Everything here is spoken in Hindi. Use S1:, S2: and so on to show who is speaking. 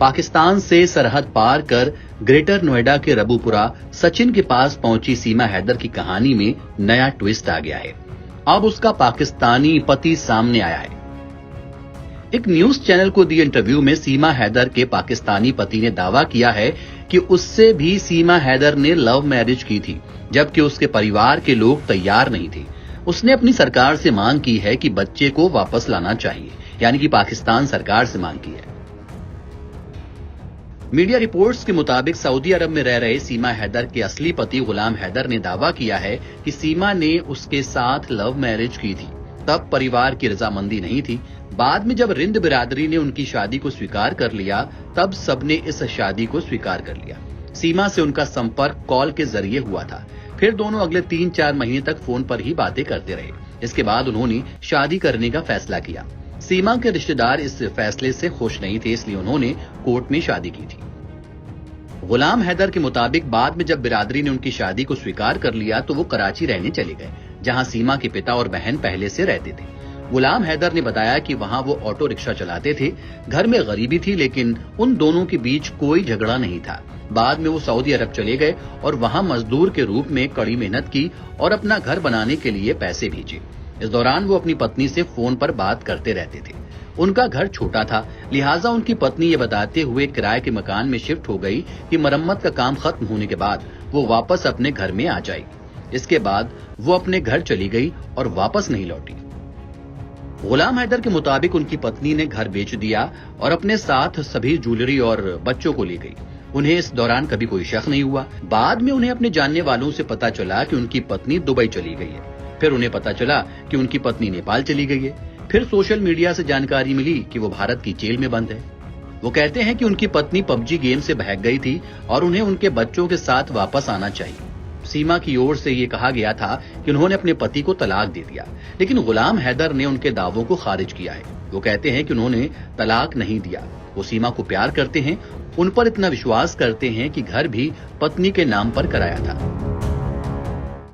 S1: पाकिस्तान से सरहद पार कर ग्रेटर नोएडा के रबूपुरा सचिन के पास पहुंची सीमा हैदर की कहानी में नया ट्विस्ट आ गया है। अब उसका पाकिस्तानी पति सामने आया है। एक न्यूज चैनल को दिए इंटरव्यू में सीमा हैदर के पाकिस्तानी पति ने दावा किया है कि उससे भी सीमा हैदर ने लव मैरिज की थी, जबकि उसके परिवार के लोग तैयार नहीं थे। उसने अपनी सरकार से मांग की है कि बच्चे को वापस लाना चाहिए, यानी कि पाकिस्तान सरकार से मांग की है। मीडिया रिपोर्ट्स के मुताबिक सऊदी अरब में रह रहे सीमा हैदर के असली पति गुलाम हैदर ने दावा किया है कि सीमा ने उसके साथ लव मैरिज की थी। तब परिवार की रजामंदी नहीं थी। बाद में जब रिंद बिरादरी ने उनकी शादी को स्वीकार कर लिया, तब सबने इस शादी को स्वीकार कर लिया। सीमा से उनका संपर्क कॉल के जरिए हुआ था। फिर दोनों अगले 3-4 महीने तक फोन पर ही बातें करते रहे। इसके बाद उन्होंने शादी करने का फैसला किया। सीमा के रिश्तेदार इस फैसले से खुश नहीं थे, इसलिए उन्होंने कोर्ट में शादी की थी। गुलाम हैदर के मुताबिक बाद में जब बिरादरी ने उनकी शादी को स्वीकार कर लिया तो वो कराची रहने चले गए, जहां सीमा के पिता और बहन पहले से रहते थे। गुलाम हैदर ने बताया कि वहां वो ऑटो रिक्शा चलाते थे। घर में गरीबी थी, लेकिन उन दोनों के बीच कोई झगड़ा नहीं था। बाद में वो सऊदी अरब चले गए और वहां मजदूर के रूप में कड़ी मेहनत की और अपना घर बनाने के लिए पैसे भेजे। इस दौरान वो अपनी पत्नी से फोन पर बात करते रहते थे। उनका घर छोटा था, लिहाजा उनकी पत्नी ये बताते हुए किराए के मकान में शिफ्ट हो गई कि मरम्मत का काम खत्म होने के बाद वो वापस अपने घर में आ जाएगी। इसके बाद वो अपने घर चली गई और वापस नहीं लौटी। गुलाम हैदर के मुताबिक उनकी पत्नी ने घर बेच दिया और अपने साथ सभी ज्वेलरी और बच्चों को ले गई। उन्हें इस दौरान कभी कोई शक नहीं हुआ। बाद में उन्हें अपने जानने वालों से पता चला कि उनकी पत्नी दुबई चली गई है। फिर उन्हें पता चला कि उनकी पत्नी नेपाल चली गई है। फिर सोशल मीडिया से जानकारी मिली कि वो भारत की जेल में बंद है। वो कहते हैं कि उनकी पत्नी पबजी गेम से भाग गई थी और उन्हें उनके बच्चों के साथ वापस आना चाहिए। सीमा की ओर से ये कहा गया था कि उन्होंने अपने पति को तलाक दे दिया, लेकिन गुलाम हैदर ने उनके दावों को खारिज किया है। वो कहते हैं कि उन्होंने तलाक नहीं दिया। वो सीमा को प्यार करते हैं, उन पर इतना विश्वास करते हैं कि घर भी पत्नी के नाम पर कराया था।